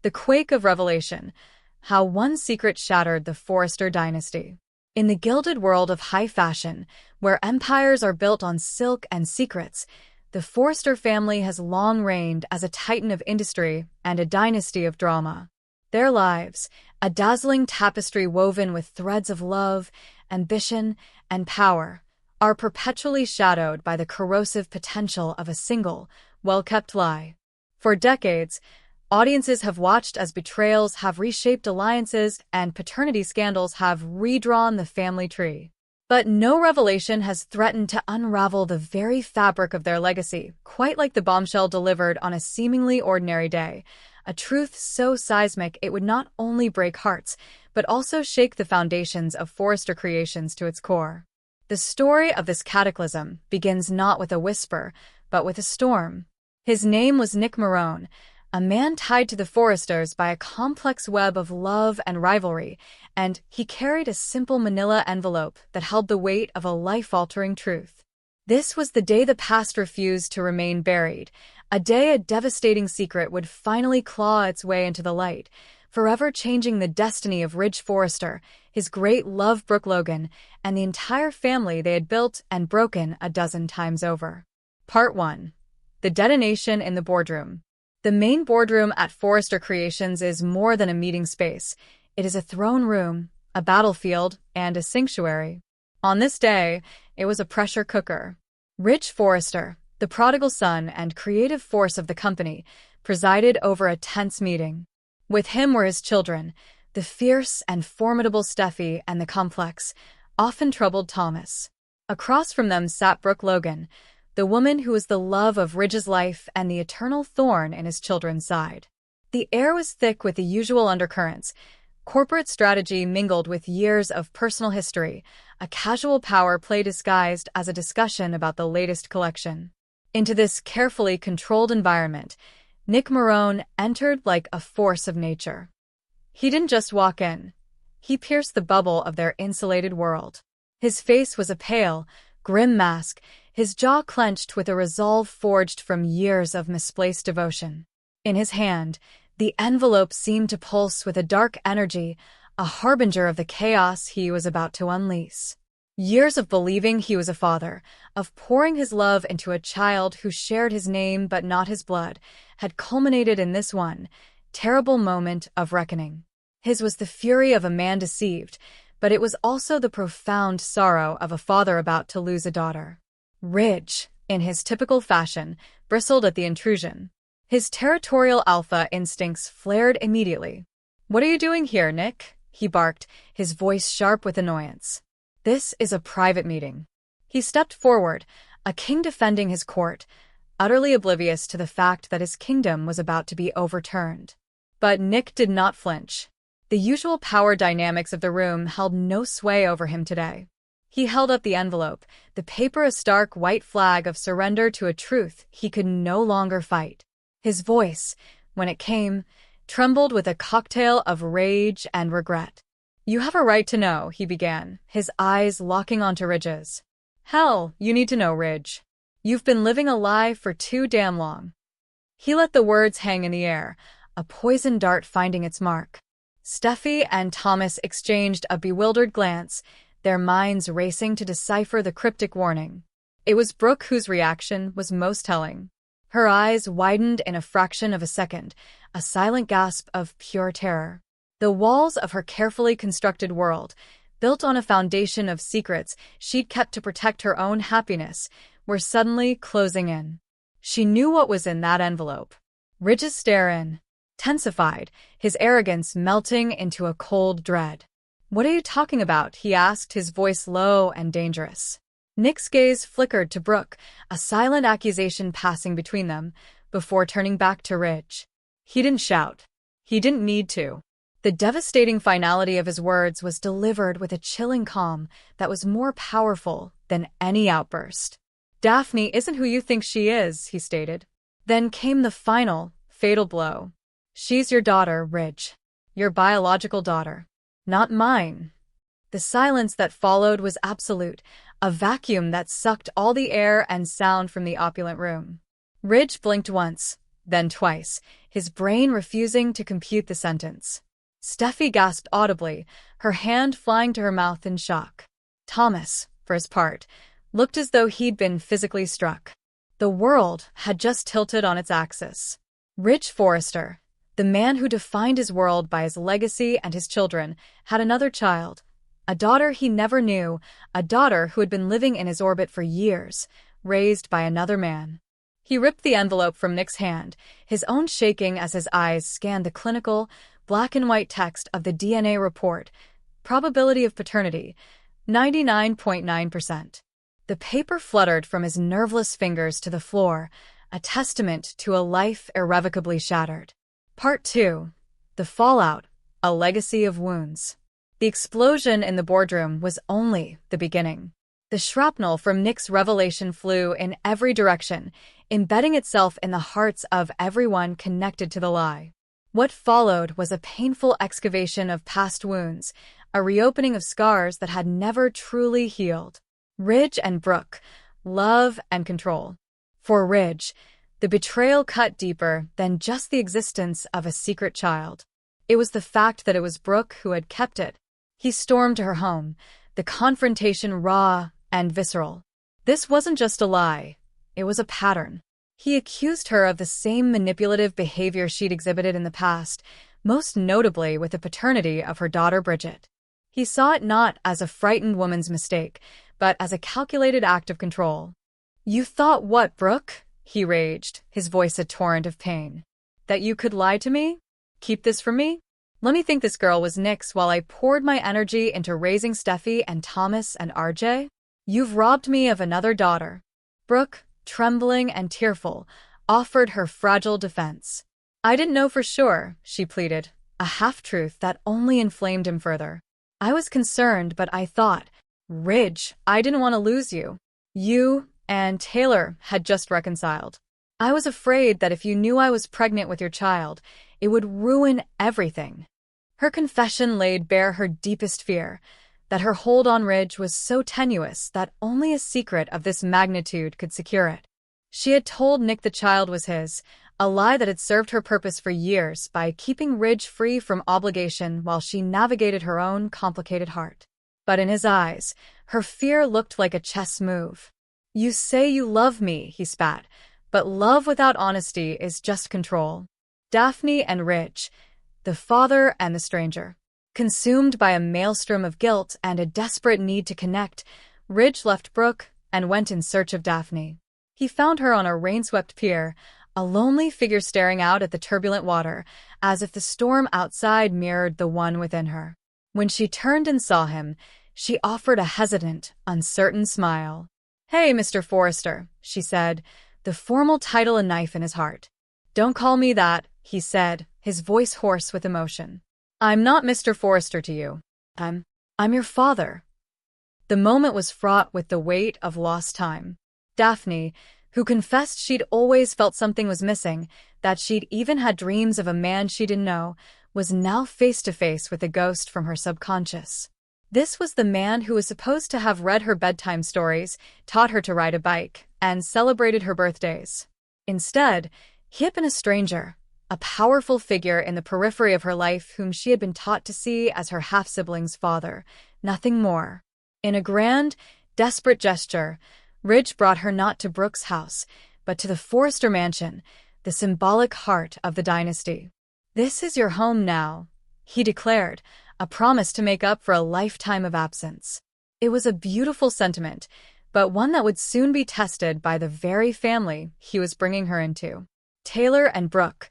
The quake of revelation. How one secret shattered the Forrester dynasty. In the gilded world of high fashion, where empires are built on silk and secrets, the Forrester family has long reigned as a titan of industry and a dynasty of drama. Their lives, a dazzling tapestry woven with threads of love, ambition, and power, are perpetually shadowed by the corrosive potential of a single, well-kept lie. For decades, audiences have watched as betrayals have reshaped alliances and paternity scandals have redrawn the family tree. But no revelation has threatened to unravel the very fabric of their legacy, quite like the bombshell delivered on a seemingly ordinary day, a truth so seismic it would not only break hearts, but also shake the foundations of Forrester Creations to its core. The story of this cataclysm begins not with a whisper, but with a storm. His name was Nick Marone, a man tied to the Forresters by a complex web of love and rivalry, and he carried a simple manila envelope that held the weight of a life-altering truth. This was the day the past refused to remain buried, a day a devastating secret would finally claw its way into the light, forever changing the destiny of Ridg Forrester, his great love Brooke Logan, and the entire family they had built and broken a dozen times over. Part 1. The detonation in the boardroom. The main boardroom at Forrester Creations is more than a meeting space. It is a throne room, a battlefield, and a sanctuary. On this day, it was a pressure cooker. Ridg Forrester, the prodigal son and creative force of the company, presided over a tense meeting. With him were his children, the fierce and formidable Steffi and the complex, often troubled Thomas. Across from them sat Brooke Logan, the woman who was the love of Ridge's life and the eternal thorn in his children's side. The air was thick with the usual undercurrents. Corporate strategy mingled with years of personal history, a casual power play disguised as a discussion about the latest collection. Into this carefully controlled environment, Nick Marone entered like a force of nature. He didn't just walk in. He pierced the bubble of their insulated world. His face was a pale, grim mask, his jaw clenched with a resolve forged from years of misplaced devotion. In his hand, the envelope seemed to pulse with a dark energy, a harbinger of the chaos he was about to unleash. Years of believing he was a father, of pouring his love into a child who shared his name but not his blood, had culminated in this one terrible moment of reckoning. His was the fury of a man deceived, but it was also the profound sorrow of a father about to lose a daughter. Ridg, in his typical fashion, bristled at the intrusion. His territorial alpha instincts flared immediately. "What are you doing here, Nick?" he barked, his voice sharp with annoyance. "This is a private meeting." He stepped forward, a king defending his court, utterly oblivious to the fact that his kingdom was about to be overturned. But Nick did not flinch. The usual power dynamics of the room held no sway over him today. He held up the envelope, the paper a stark white flag of surrender to a truth he could no longer fight. His voice, when it came, trembled with a cocktail of rage and regret. "You have a right to know," he began, his eyes locking onto Ridge's. "Hell, you need to know, Ridg. You've been living a lie for too damn long." He let the words hang in the air, a poison dart finding its mark. Steffi and Thomas exchanged a bewildered glance, their minds racing to decipher the cryptic warning. It was Brooke whose reaction was most telling. Her eyes widened in a fraction of a second, a silent gasp of pure terror. The walls of her carefully constructed world, built on a foundation of secrets she'd kept to protect her own happiness, were suddenly closing in. She knew what was in that envelope. Ridge's stare tensified, his arrogance melting into a cold dread. "What are you talking about?" he asked, his voice low and dangerous. Nick's gaze flickered to Brooke, a silent accusation passing between them, before turning back to Ridg. He didn't shout. He didn't need to. The devastating finality of his words was delivered with a chilling calm that was more powerful than any outburst. "Daphne isn't who you think she is," he stated. Then came the final, fatal blow. "She's your daughter, Ridg. Your biological daughter. Not mine." The silence that followed was absolute, a vacuum that sucked all the air and sound from the opulent room. Ridg blinked once, then twice, his brain refusing to compute the sentence. Steffi gasped audibly, her hand flying to her mouth in shock. Thomas, for his part, looked as though he'd been physically struck. The world had just tilted on its axis. Ridg Forrester, the man who defined his world by his legacy and his children, had another child. A daughter he never knew, a daughter who had been living in his orbit for years, raised by another man. He ripped the envelope from Nick's hand, his own shaking as his eyes scanned the clinical, black-and-white text of the DNA report. Probability of paternity, 99.9%. The paper fluttered from his nerveless fingers to the floor, a testament to a life irrevocably shattered. Part 2. The Fallout, a Legacy of Wounds. The explosion in the boardroom was only the beginning. The shrapnel from Nick's revelation flew in every direction, embedding itself in the hearts of everyone connected to the lie. What followed was a painful excavation of past wounds, a reopening of scars that had never truly healed. Ridg and Brooke, love and control. For Ridg, the betrayal cut deeper than just the existence of a secret child. It was the fact that it was Brooke who had kept it. He stormed to her home, the confrontation raw and visceral. This wasn't just a lie, it was a pattern. He accused her of the same manipulative behavior she'd exhibited in the past, most notably with the paternity of her daughter Bridget. He saw it not as a frightened woman's mistake, but as a calculated act of control. "You thought what, Brooke?" he raged, his voice a torrent of pain. "That you could lie to me? Keep this from me? Let me think this girl was Nick's while I poured my energy into raising Steffi and Thomas and RJ? You've robbed me of another daughter." Brooke, trembling and tearful, offered her fragile defense. "I didn't know for sure," she pleaded, a half-truth that only inflamed him further. "I was concerned, but I thought, Ridg, I didn't want to lose you. You and Taylor had just reconciled. I was afraid that if you knew I was pregnant with your child, it would ruin everything." Her confession laid bare her deepest fear, that her hold on Ridg was so tenuous that only a secret of this magnitude could secure it. She had told Nick the child was his, a lie that had served her purpose for years by keeping Ridg free from obligation while she navigated her own complicated heart. But in his eyes, her fear looked like a chess move. "You say you love me," he spat, "but love without honesty is just control." Daphne and Ridg, the father and the stranger. Consumed by a maelstrom of guilt and a desperate need to connect, Ridg left Brooke and went in search of Daphne. He found her on a rain-swept pier, a lonely figure staring out at the turbulent water, as if the storm outside mirrored the one within her. When she turned and saw him, she offered a hesitant, uncertain smile. "Hey, Mr. Forrester," she said, the formal title a knife in his heart. "Don't call me that," he said, his voice hoarse with emotion. "I'm not Mr. Forrester to you. I'm your father." The moment was fraught with the weight of lost time. Daphne, who confessed she'd always felt something was missing, that she'd even had dreams of a man she didn't know, was now face to face with a ghost from her subconscious. This was the man who was supposed to have read her bedtime stories, taught her to ride a bike, and celebrated her birthdays. Instead, he had been a stranger, a powerful figure in the periphery of her life whom she had been taught to see as her half-sibling's father, nothing more. In a grand, desperate gesture, Ridg brought her not to Brooke's house, but to the Forrester mansion, the symbolic heart of the dynasty. "This is your home now," he declared, a promise to make up for a lifetime of absence. It was a beautiful sentiment, but one that would soon be tested by the very family he was bringing her into. Taylor and Brooke,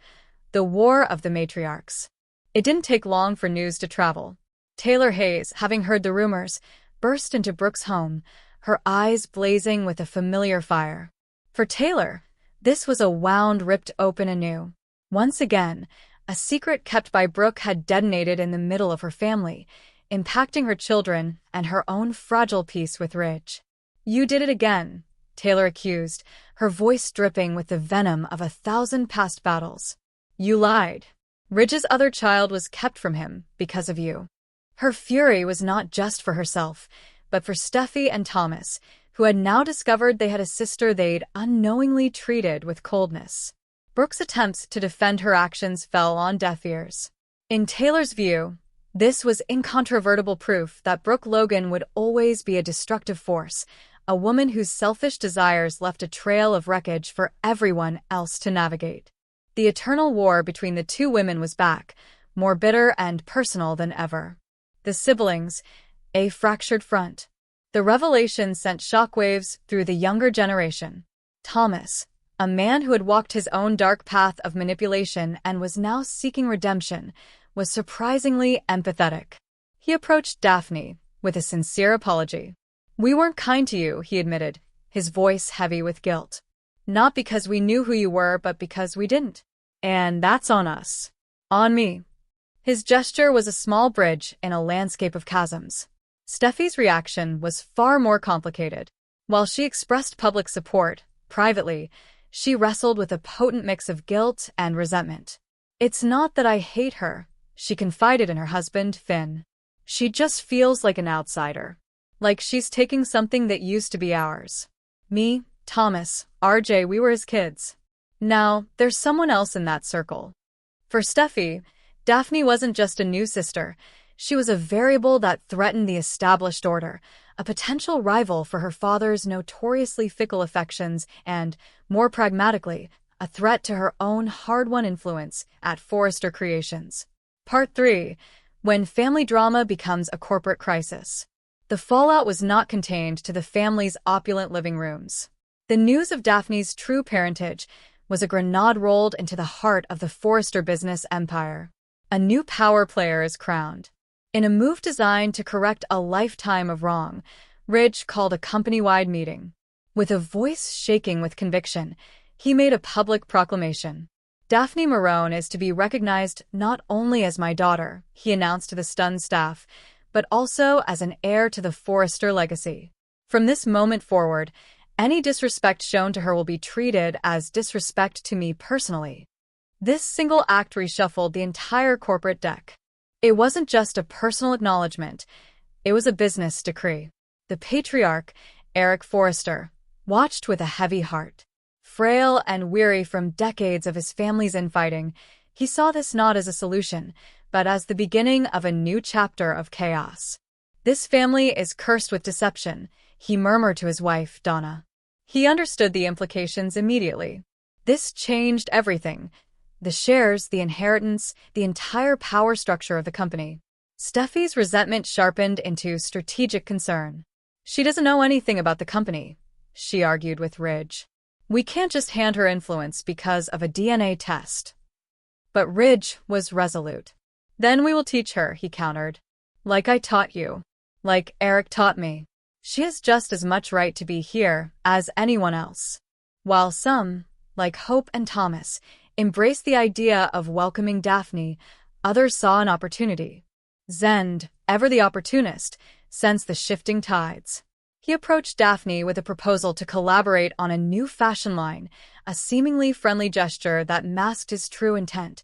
the war of the matriarchs. It didn't take long for news to travel. Taylor Hayes, having heard the rumors, burst into Brooke's home, her eyes blazing with a familiar fire. For Taylor, this was a wound ripped open anew. Once again, a secret kept by Brooke had detonated in the middle of her family, impacting her children and her own fragile peace with Ridg. "You did it again," Taylor accused, her voice dripping with the venom of 1,000 past battles. "You lied. Ridge's other child was kept from him because of you." Her fury was not just for herself, but for Steffi and Thomas, who had now discovered they had a sister they'd unknowingly treated with coldness. Brooke's attempts to defend her actions fell on deaf ears. In Taylor's view, this was incontrovertible proof that Brooke Logan would always be a destructive force, a woman whose selfish desires left a trail of wreckage for everyone else to navigate. The eternal war between the two women was back, more bitter and personal than ever. The siblings, a fractured front. The revelation sent shockwaves through the younger generation. Thomas, a man who had walked his own dark path of manipulation and was now seeking redemption, was surprisingly empathetic. He approached Daphne with a sincere apology. "We weren't kind to you," he admitted, his voice heavy with guilt. "Not because we knew who you were, but because we didn't. And that's on us. On me." His gesture was a small bridge in a landscape of chasms. Steffi's reaction was far more complicated. While she expressed public support, privately, she wrestled with a potent mix of guilt and resentment. "It's not that I hate her," she confided in her husband, Finn. "She just feels like an outsider. Like she's taking something that used to be ours. Me, Thomas, RJ, we were his kids. Now, there's someone else in that circle." For Steffi, Daphne wasn't just a new sister. She was a variable that threatened the established order, a potential rival for her father's notoriously fickle affections and, more pragmatically, a threat to her own hard-won influence at Forrester Creations. Part 3. When family drama becomes a corporate crisis. The fallout was not contained to the family's opulent living rooms. The news of Daphne's true parentage was a grenade rolled into the heart of the Forrester business empire. A new power player is crowned. In a move designed to correct a lifetime of wrong, Ridg called a company-wide meeting. With a voice shaking with conviction, he made a public proclamation. "Daphne Marone is to be recognized not only as my daughter," he announced to the stunned staff, "but also as an heir to the Forrester legacy. From this moment forward, any disrespect shown to her will be treated as disrespect to me personally." This single act reshuffled the entire corporate deck. It wasn't just a personal acknowledgement, it was a business decree. The patriarch, Eric Forrester, watched with a heavy heart. Frail and weary from decades of his family's infighting, he saw this not as a solution, but as the beginning of a new chapter of chaos. "This family is cursed with deception," he murmured to his wife, Donna. He understood the implications immediately. This changed everything. The shares, the inheritance, the entire power structure of the company. Steffi's resentment sharpened into strategic concern. "She doesn't know anything about the company," she argued with Ridg. "We can't just hand her influence because of a DNA test." But Ridg was resolute. "Then we will teach her," he countered. "Like I taught you. Like Eric taught me. She has just as much right to be here as anyone else." While some, like Hope and Thomas, embraced the idea of welcoming Daphne, others saw an opportunity. Zend, ever the opportunist, sensed the shifting tides. He approached Daphne with a proposal to collaborate on a new fashion line, a seemingly friendly gesture that masked his true intent,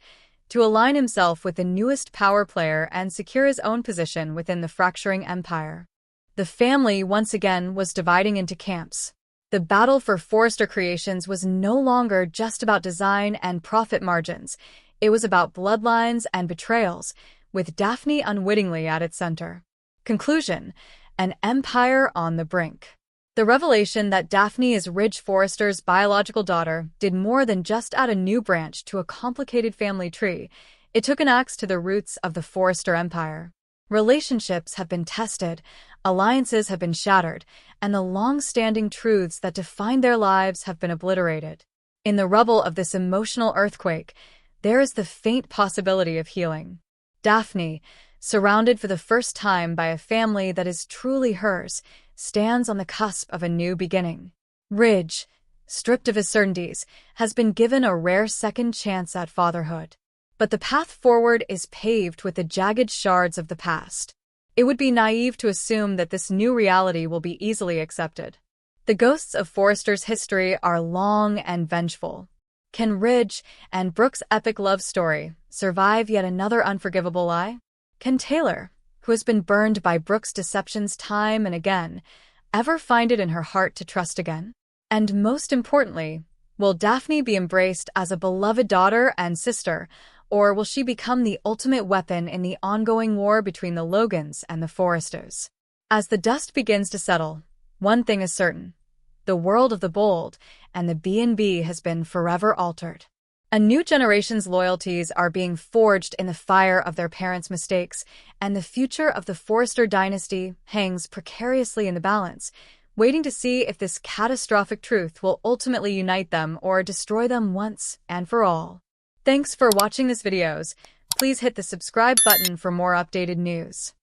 to align himself with the newest power player and secure his own position within the fracturing empire. The family once again was dividing into camps. The battle for Forrester Creations was no longer just about design and profit margins. It was about bloodlines and betrayals, with Daphne unwittingly at its center. Conclusion: an empire on the brink. The revelation that Daphne is Ridg Forrester's biological daughter did more than just add a new branch to a complicated family tree. It took an axe to the roots of the Forrester empire. Relationships have been tested, alliances have been shattered, and the long-standing truths that defined their lives have been obliterated. In the rubble of this emotional earthquake, there is the faint possibility of healing. Daphne, surrounded for the first time by a family that is truly hers, stands on the cusp of a new beginning. Ridg, stripped of his certainties, has been given a rare second chance at fatherhood. But the path forward is paved with the jagged shards of the past. It would be naive to assume that this new reality will be easily accepted. The ghosts of Forrester's history are long and vengeful. Can Ridg and Brooke's epic love story survive yet another unforgivable lie? Can Taylor, who has been burned by Brooke's deceptions time and again, ever find it in her heart to trust again? And most importantly, Will Daphne be embraced as a beloved daughter and sister, or will she become the ultimate weapon in the ongoing war between the Logans and the Forresters? As the dust begins to settle, one thing is certain. The world of the bold and the B&B has been forever altered. A new generation's loyalties are being forged in the fire of their parents' mistakes, and the future of the Forrester dynasty hangs precariously in the balance, waiting to see if this catastrophic truth will ultimately unite them or destroy them once and for all. Thanks for watching this video. Please hit the subscribe button for more updated news.